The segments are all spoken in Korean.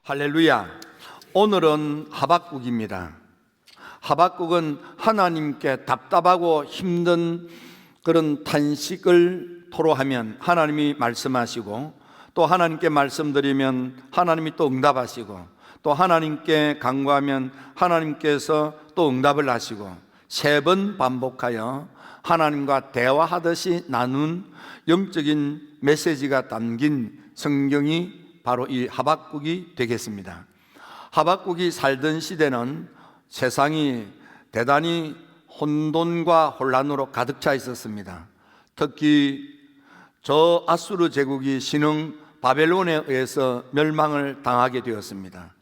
할렐루야. 오늘은 하박국입니다. 하박국은 하나님께 답답하고 힘든 그런 탄식을 토로하면 하나님이 말씀하시고, 또 하나님께 말씀드리면 하나님이 또 응답하시고, 또 하나님께 간구하면 하나님께서 또 응답을 하시고, 3번 반복하여 하나님과 대화하듯이 나눈 영적인 메시지가 담긴 성경이 바로 이 하박국이 되겠습니다. 하박국이 살던 시대는 세상이 대단히 혼돈과 혼란으로 가득 차 있었습니다. 특히 저 아수르 제국이 신흥 바벨론에 의해서 멸망을 당하게 되었습니다.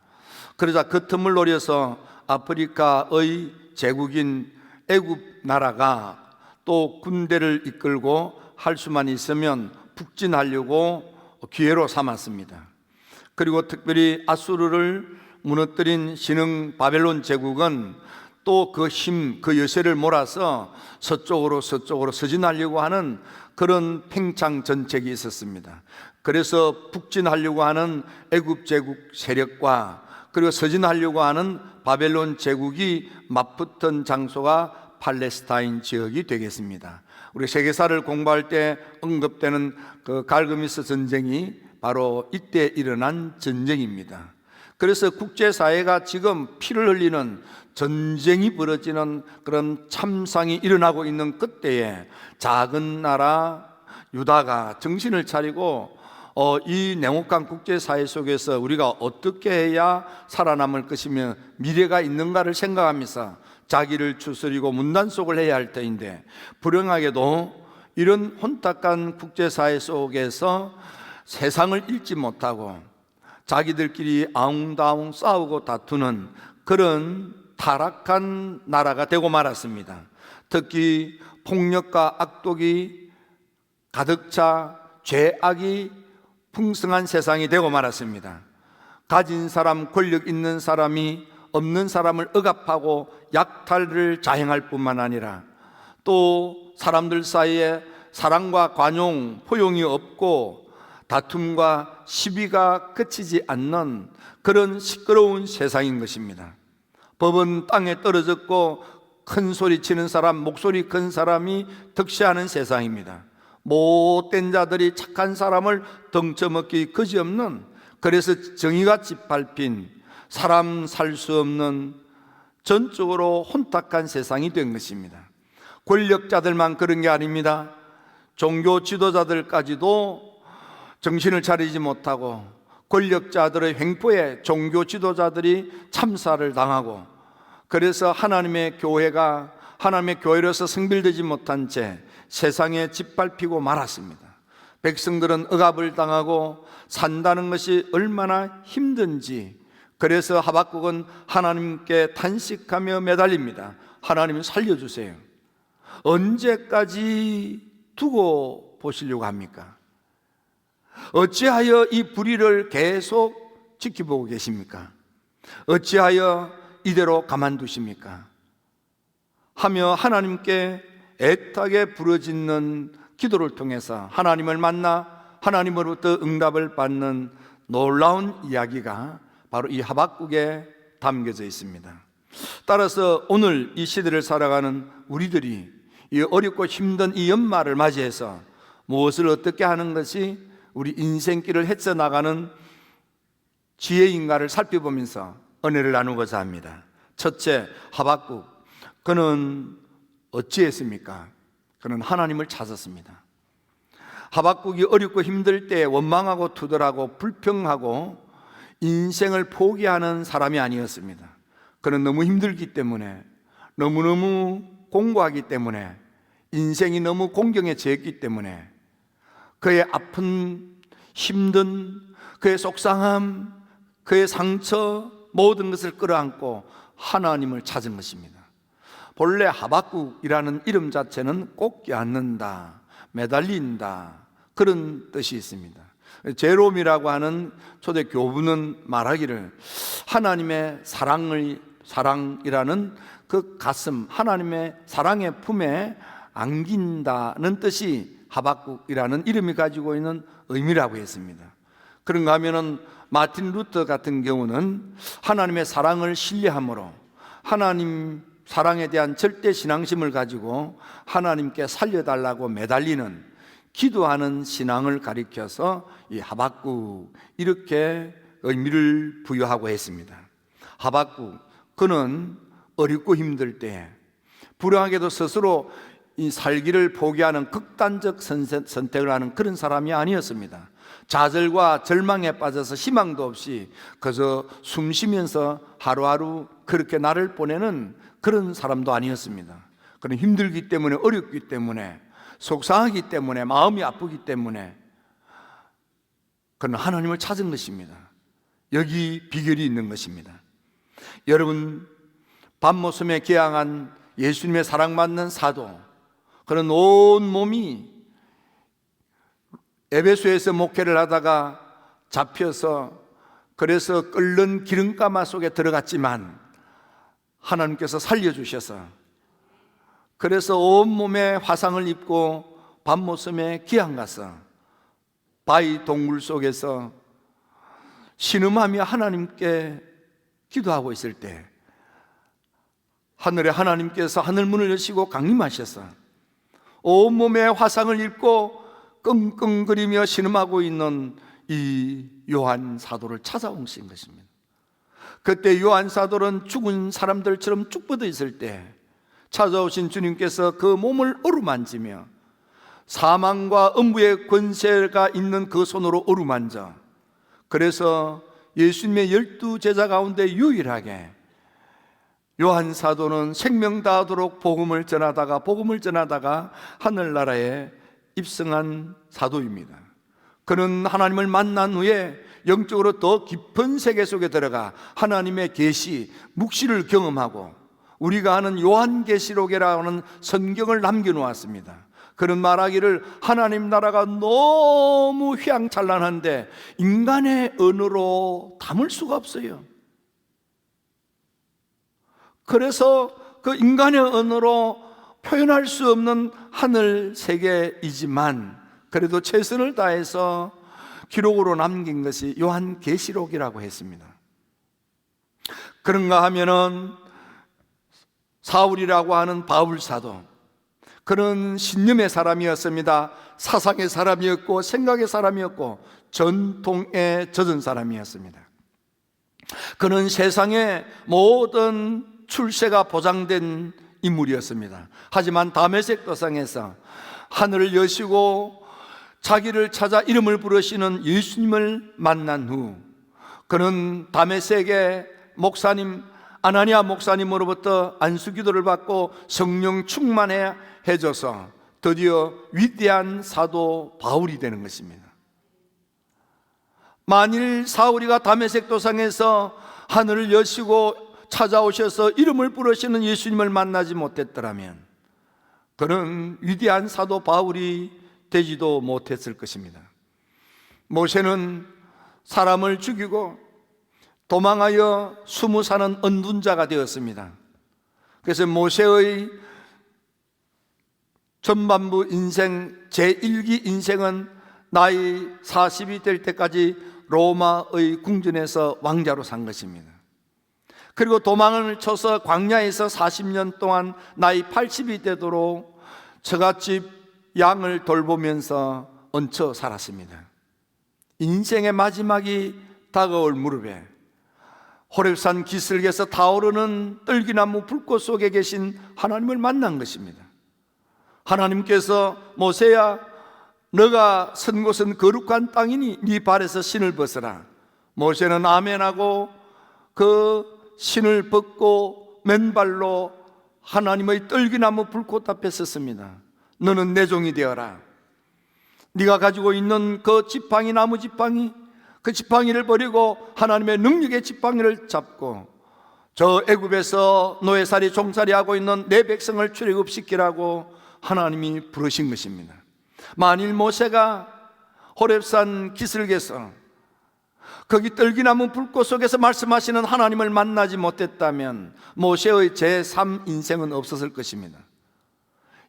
그러자 그 틈을 노려서 아프리카의 제국인 애굽 나라가 또 군대를 이끌고 할 수만 있으면 북진하려고 기회로 삼았습니다. 그리고 특별히 아수르를 무너뜨린 신흥 바벨론 제국은 또 그 힘, 그 여세를 몰아서 서쪽으로 서진하려고 하는 그런 팽창 전책이 있었습니다. 그래서 북진하려고 하는 애굽 제국 세력과 그리고 서진하려고 하는 바벨론 제국이 맞붙은 장소가 팔레스타인 지역이 되겠습니다. 우리 세계사를 공부할 때 언급되는 그 갈그미스 전쟁이 바로 이때 일어난 전쟁입니다. 그래서 국제사회가 지금 피를 흘리는 전쟁이 벌어지는 그런 참상이 일어나고 있는 그때에 작은 나라 유다가 정신을 차리고 이 냉혹한 국제사회 속에서 우리가 어떻게 해야 살아남을 것이며 미래가 있는가를 생각하면서 자기를 추스리고 문단속을 해야 할 때인데, 불행하게도 이런 혼탁한 국제사회 속에서 세상을 읽지 못하고 자기들끼리 아웅다웅 싸우고 다투는 그런 타락한 나라가 되고 말았습니다. 특히 폭력과 악독이 가득 차 죄악이 풍성한 세상이 되고 말았습니다. 가진 사람, 권력 있는 사람이 없는 사람을 억압하고 약탈을 자행할 뿐만 아니라 또 사람들 사이에 사랑과 관용, 포용이 없고 다툼과 시비가 그치지 않는 그런 시끄러운 세상인 것입니다. 법은 땅에 떨어졌고 큰 소리 치는 사람, 목소리 큰 사람이 득세하는 세상입니다. 못된 자들이 착한 사람을 덩쳐먹기 그지없는, 그래서 정의가 짓밟힌, 사람 살 수 없는 전적으로 혼탁한 세상이 된 것입니다. 권력자들만 그런 게 아닙니다. 종교 지도자들까지도 정신을 차리지 못하고 권력자들의 횡포에 종교 지도자들이 참사를 당하고, 그래서 하나님의 교회로서 성별되지 못한 채 세상에 짓밟히고 말았습니다. 백성들은 억압을 당하고 산다는 것이 얼마나 힘든지, 그래서 하박국은 하나님께 탄식하며 매달립니다. 하나님 살려주세요. 언제까지 두고 보시려고 합니까? 어찌하여 이 불의를 계속 지켜보고 계십니까? 어찌하여 이대로 가만두십니까? 하며 하나님께 애타게 부르짖는 기도를 통해서 하나님을 만나 하나님으로부터 응답을 받는 놀라운 이야기가 바로 이 하박국에 담겨져 있습니다. 따라서 오늘 이 시대를 살아가는 우리들이 이 어렵고 힘든 이 연말을 맞이해서 무엇을 어떻게 하는 것이 우리 인생길을 헤쳐나가는 지혜인가를 살펴보면서 은혜를 나누고자 합니다. 첫째, 하박국, 그는 어찌했습니까? 그는 하나님을 찾았습니다. 하박국이 어렵고 힘들 때 원망하고 투덜하고 불평하고 인생을 포기하는 사람이 아니었습니다. 그는 너무 힘들기 때문에, 너무너무 공고하기 때문에, 인생이 너무 공경에 처했기 때문에 그의 아픈, 힘든, 그의 속상함, 그의 상처, 모든 것을 끌어안고 하나님을 찾은 것입니다. 본래 하박국이라는 이름 자체는 꽂기 않는다, 매달린다, 그런 뜻이 있습니다. 제롬이라고 하는 초대 교부는 말하기를 하나님의 사랑이라는 그 가슴, 하나님의 사랑의 품에 안긴다는 뜻이 하박국이라는 이름이 가지고 있는 의미라고 했습니다. 그런가 하면은 마틴 루터 같은 경우는 하나님의 사랑을 신뢰함으로 하나님 사랑에 대한 절대 신앙심을 가지고 하나님께 살려달라고 매달리는 기도하는 신앙을 가리켜서 이 하박국 이렇게 의미를 부여하고 했습니다. 하박국, 그는 어렵고 힘들 때 불행하게도 스스로 이 살기를 포기하는 극단적 선택을 하는 그런 사람이 아니었습니다. 좌절과 절망에 빠져서 희망도 없이 그저 숨 쉬면서 하루하루 그렇게 날을 보내는 그런 사람도 아니었습니다. 그는 힘들기 때문에, 어렵기 때문에, 속상하기 때문에, 마음이 아프기 때문에 그는 하나님을 찾은 것입니다. 여기 비결이 있는 것입니다. 여러분, 밤모섬에 개항한 예수님의 사랑받는 사도, 그는 온 몸이 에베소에서 목회를 하다가 잡혀서 그래서 끓는 기름가마 속에 들어갔지만 하나님께서 살려주셔서 그래서 온몸에 화상을 입고 밤모섬에 기항가서 바위 동굴 속에서 신음하며 하나님께 기도하고 있을 때 하늘에 하나님께서 하늘문을 여시고 강림하셔서 온몸에 화상을 입고 끙끙거리며 신음하고 있는 이 요한 사도를 찾아오신 것입니다. 그때 요한 사도는 죽은 사람들처럼 쭉 뻗어 있을 때 찾아오신 주님께서 그 몸을 어루만지며 사망과 음부의 권세가 있는 그 손으로 어루만져, 그래서 예수님의 12 제자 가운데 유일하게 요한 사도는 생명 다하도록 복음을 전하다가 하늘나라에 입성한 사도입니다. 그는 하나님을 만난 후에 영적으로 더 깊은 세계 속에 들어가 하나님의 계시, 묵시를 경험하고 우리가 아는 요한계시록이라고 하는 성경을 남겨놓았습니다. 그는 말하기를 하나님 나라가 너무 휘황찬란한데 인간의 언어로 담을 수가 없어요. 그래서 그 인간의 언어로 표현할 수 없는 하늘 세계이지만 그래도 최선을 다해서 기록으로 남긴 것이 요한계시록이라고 했습니다. 그런가 하면은 사울이라고 하는 바울 사도, 그는 신념의 사람이었습니다. 사상의 사람이었고 생각의 사람이었고 전통에 젖은 사람이었습니다. 그는 세상의 모든 출세가 보장된 인물이었습니다. 하지만 다메섹 도상에서 하늘을 여시고 자기를 찾아 이름을 부르시는 예수님을 만난 후 그는 다메섹의 목사님 아나니아 목사님으로부터 안수기도를 받고 성령 충만해져서 드디어 위대한 사도 바울이 되는 것입니다. 만일 사울이가 다메섹 도상에서 하늘을 여시고 찾아오셔서 이름을 부르시는 예수님을 만나지 못했더라면 그는 위대한 사도 바울이 되지도 못했을 것입니다. 모세는 사람을 죽이고 도망하여 숨어 사는 언둔자가 되었습니다. 그래서 모세의 전반부 인생 제1기 인생은 나이 40이 될 때까지 로마의 궁전에서 왕자로 산 것입니다. 그리고 도망을 쳐서 광야에서 40년 동안 나이 80이 되도록 처갓집 양을 돌보면서 얹혀 살았습니다. 인생의 마지막이 다가올 무렵에 호렙산 기슭에서 타오르는 떨기나무 불꽃 속에 계신 하나님을 만난 것입니다. 하나님께서 모세야, 너가 선 곳은 거룩한 땅이니 네 발에서 신을 벗어라. 모세는 아멘하고 그 신을 벗고 맨발로 하나님의 떨기나무 불꽃 앞에 섰습니다. 너는 내 종이 되어라. 네가 가지고 있는 그 지팡이, 나무 지팡이, 그 지팡이를 버리고 하나님의 능력의 지팡이를 잡고 저 애굽에서 노예살이 종살이 하고 있는 내 백성을 출애굽시키라고 하나님이 부르신 것입니다. 만일 모세가 호렙산 기슭에서 거기 떨기나무 불꽃 속에서 말씀하시는 하나님을 만나지 못했다면 모세의 제3 인생은 없었을 것입니다.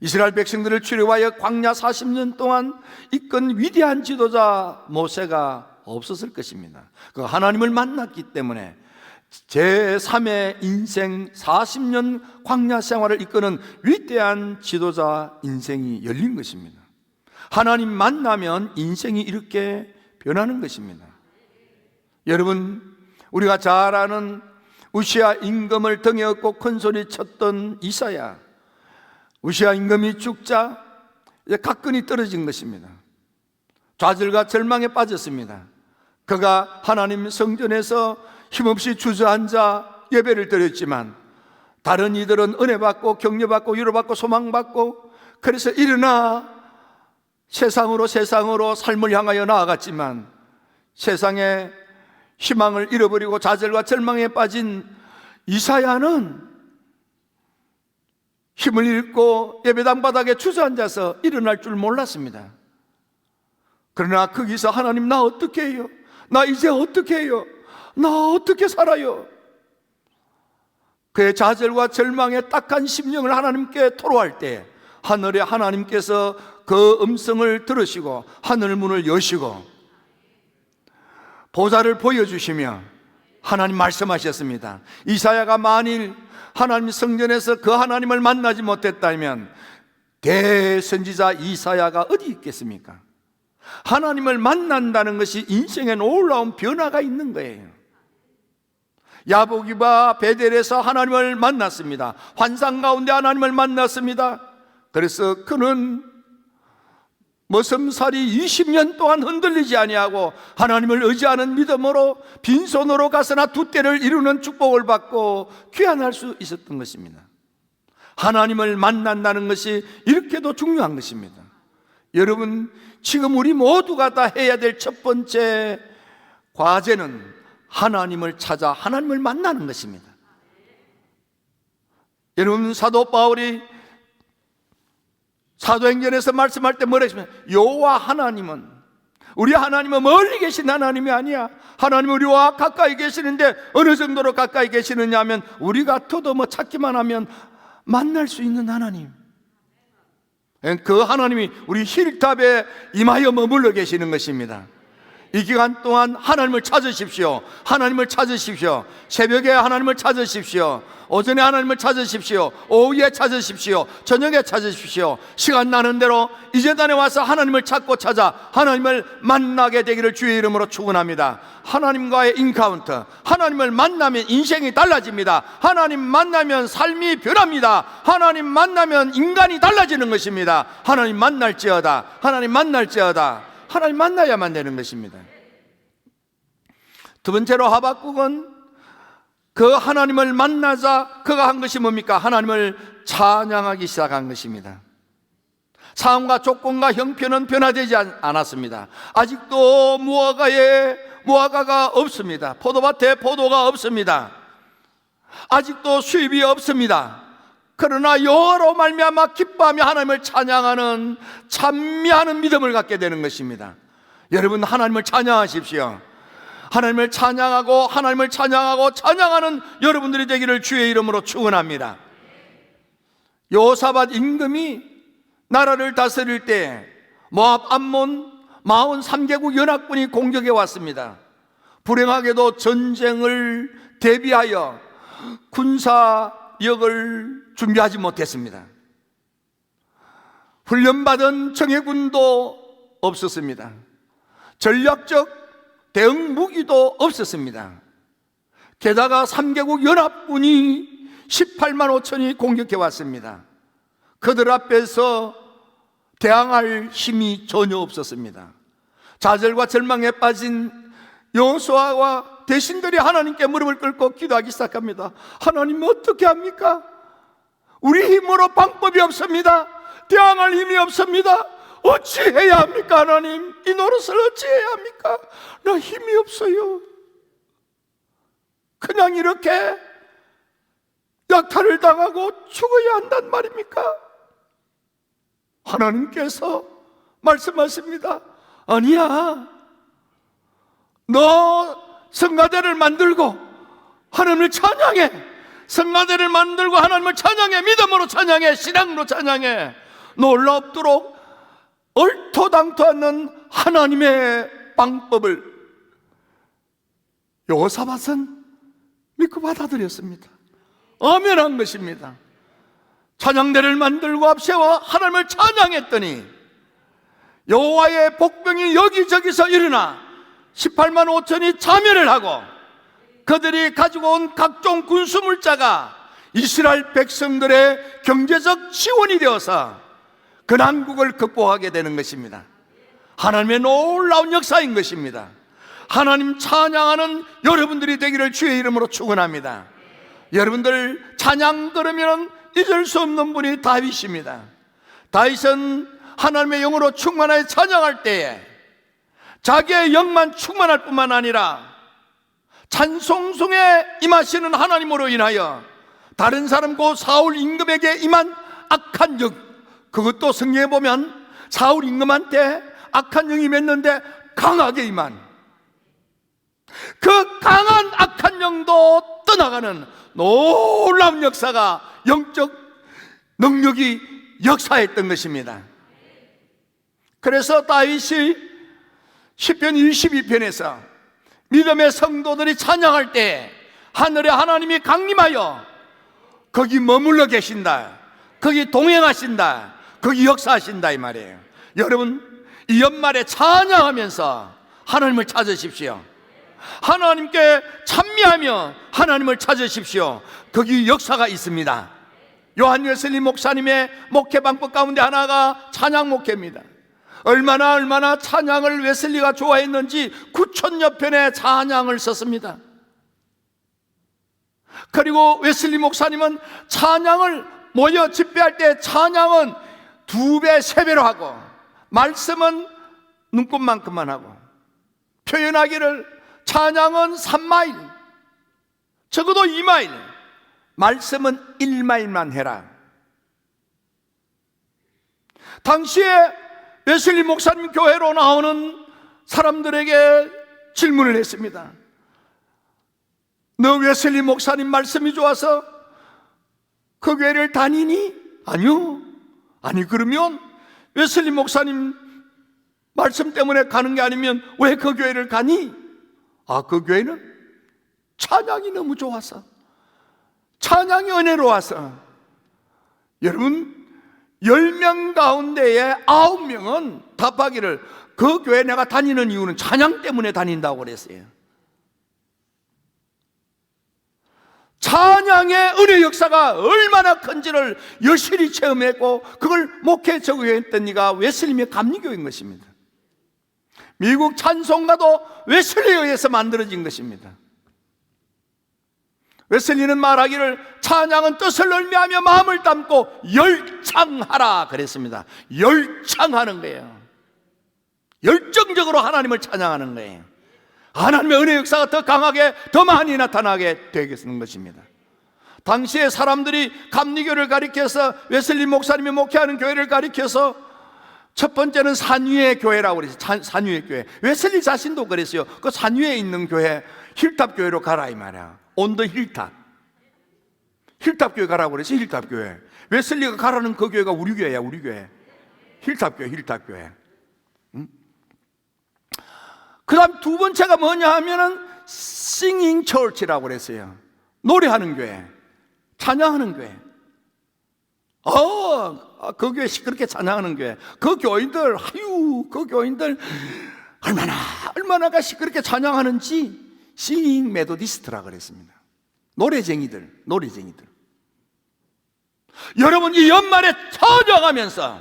이스라엘 백성들을 출애굽하여 광야 40년 동안 이끈 위대한 지도자 모세가 없었을 것입니다. 그 하나님을 만났기 때문에 제3의 인생 40년 광야 생활을 이끄는 위대한 지도자 인생이 열린 것입니다. 하나님 만나면 인생이 이렇게 변하는 것입니다. 여러분, 우리가 잘 아는 우시아 임금을 등에 업고 큰소리 쳤던 이사야, 우시아 임금이 죽자 이제 가끈이 떨어진 것입니다. 좌절과 절망에 빠졌습니다. 그가 하나님 성전에서 힘없이 주저앉아 예배를 드렸지만 다른 이들은 은혜 받고 격려 받고 위로 받고 소망 받고 그래서 일어나 세상으로 삶을 향하여 나아갔지만 세상에 희망을 잃어버리고 좌절과 절망에 빠진 이사야는 힘을 잃고 예배당 바닥에 주저앉아서 일어날 줄 몰랐습니다. 그러나 거기서 하나님, 나 어떻게 해요? 나 이제 어떻게 해요? 나 어떻게 살아요? 그의 좌절과 절망의 딱한 심령을 하나님께 토로할 때 하늘의 하나님께서 그 음성을 들으시고 하늘 문을 여시고 보좌를 보여주시며 하나님 말씀하셨습니다. 이사야가 만일 하나님 성전에서 그 하나님을 만나지 못했다면 대선지자 이사야가 어디 있겠습니까? 하나님을 만난다는 것이 인생에 놀라운 변화가 있는 거예요. 야복이와 베델에서 하나님을 만났습니다. 환상 가운데 하나님을 만났습니다. 그래서 그는 머슴살이 20년 동안 흔들리지 아니하고 하나님을 의지하는 믿음으로 빈손으로 가서나 두 때를 이루는 축복을 받고 귀환할 수 있었던 것입니다. 하나님을 만난다는 것이 이렇게도 중요한 것입니다. 여러분, 지금 우리 모두가 다 해야 될 첫 번째 과제는 하나님을 찾아 하나님을 만나는 것입니다. 여러분, 사도 바울이 사도행전에서 말씀할 때 뭐라 했습니까? 여호와 하나님은, 우리 하나님은 멀리 계신 하나님이 아니야. 하나님은 우리와 가까이 계시는데 어느 정도로 가까이 계시느냐 하면 우리가 더듬어 찾기만 하면 만날 수 있는 하나님, 그 하나님이 우리 힐탑에 임하여 머물러 계시는 것입니다. 이 기간 동안 하나님을 찾으십시오. 하나님을 찾으십시오. 새벽에 하나님을 찾으십시오. 오전에 하나님을 찾으십시오. 오후에 찾으십시오. 저녁에 찾으십시오. 시간 나는 대로 이 재단에 와서 하나님을 찾고 찾아 하나님을 만나게 되기를 주의 이름으로 축원합니다. 하나님과의 인카운터, 하나님을 만나면 인생이 달라집니다. 하나님 만나면 삶이 변합니다. 하나님 만나면 인간이 달라지는 것입니다. 하나님 만날지어다, 하나님 만날지어다. 하나님 만나야만 되는 것입니다. 두 번째로 하박국은 그 하나님을 만나자 그가 한 것이 뭡니까? 하나님을 찬양하기 시작한 것입니다. 상황과 조건과 형편은 변화되지 않았습니다. 아직도 무화과가 없습니다. 포도밭에 포도가 없습니다. 아직도 수입이 없습니다. 그러나 여호와로 말미암아 기뻐하며 하나님을 찬양하는 찬미하는 믿음을 갖게 되는 것입니다. 여러분, 하나님을 찬양하십시오. 하나님을 찬양하고 하나님을 찬양하고 찬양하는 여러분들이 되기를 주의 이름으로 축원합니다. 여호사밧 임금이 나라를 다스릴 때 모압, 암몬, 마온 3개국 연합군이 공격해 왔습니다. 불행하게도 전쟁을 대비하여 군사력을 준비하지 못했습니다. 훈련받은 정예군도 없었습니다. 전략적 대응 무기도 없었습니다. 게다가 3개국 연합군이 18만 5천이 공격해 왔습니다. 그들 앞에서 대항할 힘이 전혀 없었습니다. 좌절과 절망에 빠진 여호수아와 대신들이 하나님께 무릎을 꿇고 기도하기 시작합니다. 하나님, 어떻게 합니까? 우리 힘으로 방법이 없습니다. 대항할 힘이 없습니다. 어찌해야 합니까? 하나님, 이 노릇을 어찌해야 합니까? 나 힘이 없어요. 그냥 이렇게 약탈을 당하고 죽어야 한단 말입니까? 하나님께서 말씀하십니다. 아니야, 너 성가대를 만들고 하나님을 찬양해. 성가대를 만들고 하나님을 찬양해. 믿음으로 찬양해. 신앙으로 찬양해. 놀랍도록 얼토당토 않는 하나님의 방법을 여호사밧은 믿고 받아들였습니다. 엄연한 것입니다. 찬양대를 만들고 앞세워 하나님을 찬양했더니 여호와의 복병이 여기저기서 일어나 18만 5천이 자멸을 하고 그들이 가지고 온 각종 군수물자가 이스라엘 백성들의 경제적 지원이 되어서 그 난국을 극복하게 되는 것입니다. 하나님의 놀라운 역사인 것입니다. 하나님 찬양하는 여러분들이 되기를 주의 이름으로 축원합니다. 여러분들 찬양 그러면 잊을 수 없는 분이 다윗입니다. 다윗은 하나님의 영으로 충만하여 찬양할 때에 자기의 영만 충만할 뿐만 아니라 찬송송에 임하시는 하나님으로 인하여 다른 사람 곧 사울 임금에게 임한 악한 영, 그것도 성경에 보면 사울 임금한테 악한 영이 맺는데 강하게 임한 그 강한 악한 영도 떠나가는 놀라운 역사가 영적 능력이 역사했던 것입니다. 그래서 다윗이 시편 22편에서 믿음의 성도들이 찬양할 때 하늘에 하나님이 강림하여 거기 머물러 계신다, 거기 동행하신다, 거기 역사하신다 이 말이에요. 여러분 이 연말에 찬양하면서 하나님을 찾으십시오. 하나님께 찬미하며 하나님을 찾으십시오. 거기 역사가 있습니다. 요한 웨슬리 목사님의 목회 방법 가운데 하나가 찬양 목회입니다. 얼마나 찬양을 웨슬리가 좋아했는지 9,000여 편의 찬양을 썼습니다. 그리고 웨슬리 목사님은 찬양을 모여 집회할 때 찬양은 2배, 3배로 하고 말씀은 눈꽃만큼만 하고 표현하기를 찬양은 3마일, 적어도 2마일, 말씀은 1마일만 해라. 당시에 웨슬리 목사님 교회로 나오는 사람들에게 질문을 했습니다. 너 웨슬리 목사님 말씀이 좋아서 그 교회를 다니니? 아니요. 아니 그러면 웨슬리 목사님 말씀 때문에 가는 게 아니면 왜 그 교회를 가니? 아, 그 교회는 찬양이 너무 좋아서, 찬양이 은혜로워서. 여러분 10명 가운데에 9명은 답하기를 그 교회 내가 다니는 이유는 찬양 때문에 다닌다고 그랬어요. 찬양의 은혜 역사가 얼마나 큰지를 여실히 체험했고 그걸 목회에 적용했던 이가 웨슬리의 감리교인 것입니다. 미국 찬송가도 웨슬리에 의해서 만들어진 것입니다. 웨슬리는 말하기를 찬양은 뜻을 열매하며 마음을 담고 열창하라 그랬습니다. 열창하는 거예요. 열정적으로 하나님을 찬양하는 거예요. 하나님의 은혜 역사가 더 강하게 더 많이 나타나게 되겠는 것입니다. 당시에 사람들이 감리교를 가리켜서 웨슬리 목사님이 목회하는 교회를 가리켜서 첫 번째는 산 위의 교회라고 그랬어요. 산 위의 교회. 웨슬리 자신도 그랬어요. 그 산 위에 있는 교회 힐탑 교회로 가라 이 말이야. 온 더 힐탑. 힐탑 교회 가라고 그랬어요. 힐탑 교회. 웨슬리가 가라는 그 교회가 우리 교회야. 우리 교회. 힐탑 교회. 힐탑 교회. 그 다음 두 번째가 뭐냐 하면은 Singing Church라고 그랬어요. 노래하는 교회, 찬양하는 교회. 그 교회 시끄럽게 찬양하는 교회. 그 교인들, 그 교인들 얼마나가 시끄럽게 찬양하는지 Singing Methodist라고 그랬습니다. 노래쟁이들. 여러분 이 연말에 찬양하면서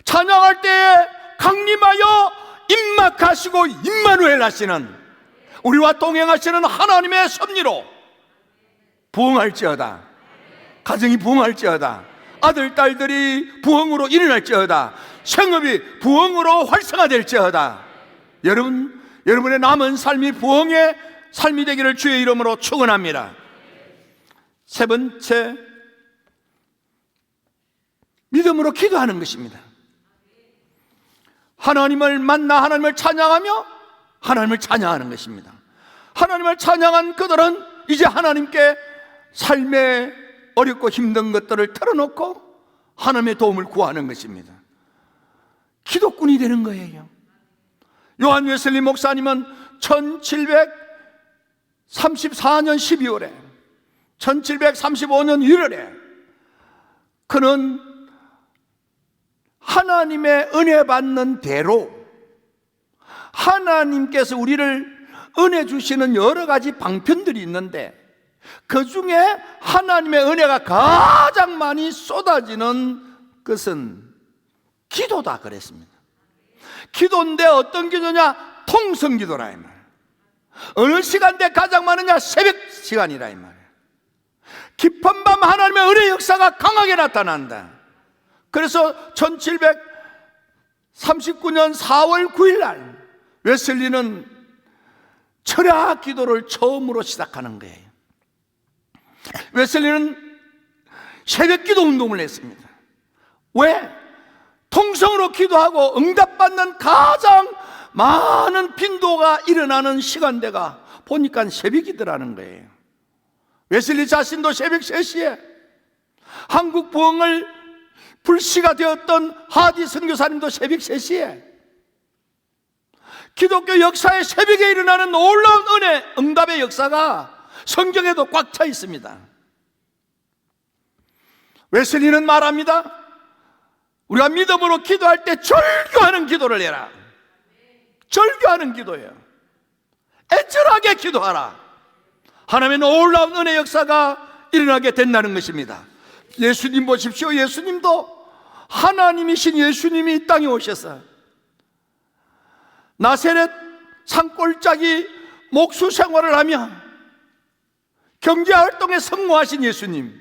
찬양할 때 강림하여 임막하시고 임마누엘 하시는 우리와 동행하시는 하나님의 섭리로 부흥할지어다. 가정이 부흥할지어다. 아들 딸들이 부흥으로 일어날지어다. 생업이 부흥으로 활성화될지어다. 여러분의 남은 삶이 부흥의 삶이 되기를 주의 이름으로 축원합니다. 세 번째, 믿음으로 기도하는 것입니다. 하나님을 만나 하나님을 찬양하며 하나님을 찬양하는 것입니다. 하나님을 찬양한 그들은 이제 하나님께 삶의 어렵고 힘든 것들을 털어놓고 하나님의 도움을 구하는 것입니다. 기도꾼이 되는 거예요. 요한 웨슬리 목사님은 34년 12월에 1735년 1월에 그는 하나님의 은혜 받는 대로 하나님께서 우리를 은혜 주시는 여러 가지 방편들이 있는데 그 중에 하나님의 은혜가 가장 많이 쏟아지는 것은 기도다 그랬습니다. 기도인데 어떤 기도냐? 통성기도라 이 말. 어느 시간대 가장 많으냐? 새벽 시간이라 이 말. 깊은 밤 하나님의 은혜 역사가 강하게 나타난다. 그래서 1739년 4월 9일 날 웨슬리는 철야 기도를 처음으로 시작하는 거예요. 웨슬리는 새벽 기도 운동을 했습니다. 왜? 통성으로 기도하고 응답받는 가장 많은 빈도가 일어나는 시간대가 보니까 새벽이더라는 거예요. 웨슬리 자신도 새벽 3시에 한국 부흥을 불씨가 되었던 하디 선교사님도 새벽 3시에 기독교 역사의 새벽에 일어나는 놀라운 은혜, 응답의 역사가 성경에도 꽉 차 있습니다. 웨슬리는 말합니다. 우리가 믿음으로 기도할 때 절규하는 기도를 해라. 절규하는 기도예요. 애절하게 기도하라. 하나님의 놀라운 은혜 역사가 일어나게 된다는 것입니다. 예수님 보십시오. 예수님도 하나님이신 예수님이 이 땅에 오셔서 나세렛 산골짜기 목수 생활을 하며 경제활동에 성공하신 예수님,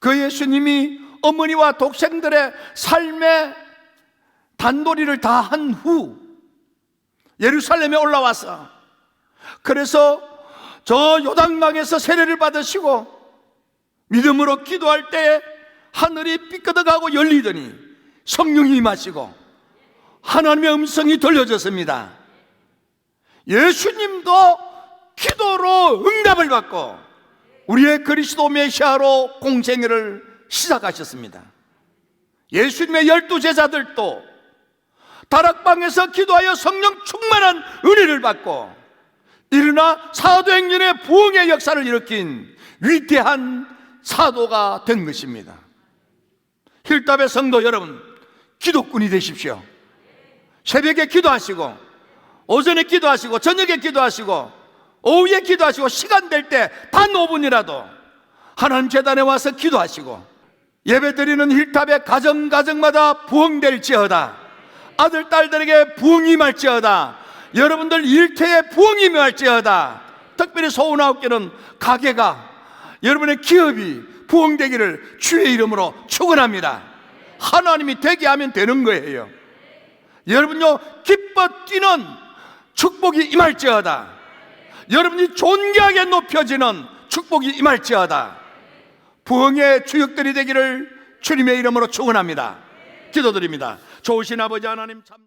그 예수님이 어머니와 독생들의 삶의 단도리를 다 한 후 예루살렘에 올라와서 그래서 저 요단강에서 세례를 받으시고 믿음으로 기도할 때 하늘이 삐끄덕하고 열리더니 성령이 임하시고 하나님의 음성이 들려졌습니다. 예수님도 기도로 응답을 받고 우리의 그리스도 메시아로 공생애를 시작하셨습니다. 예수님의 12제자들도 다락방에서 기도하여 성령 충만한 은혜를 받고 일어나 사도행전의 부흥의 역사를 일으킨 위대한 사도가 된 것입니다. 힐답의 성도 여러분, 기도꾼이 되십시오. 새벽에 기도하시고 오전에 기도하시고 저녁에 기도하시고 오후에 기도하시고 시간 될 때 단 5분이라도 하나님 재단에 와서 기도하시고 예배드리는 힐탑의 가정마다 부흥될지어다. 아들 딸들에게 부흥이 임할지어다. 여러분들 일터에 부흥이 임할지어다. 특별히 소원 9개는 가게가 여러분의 기업이 부흥되기를 주의 이름으로 축원합니다. 하나님이 되게 하면 되는 거예요. 여러분요 기뻐 뛰는 축복이 임할지어다. 여러분이 존귀하게 높여지는 축복이 임할지어다. 부흥의 주역들이 되기를 주님의 이름으로 축원합니다. 기도드립니다. 좋으신 아버지 하나님 참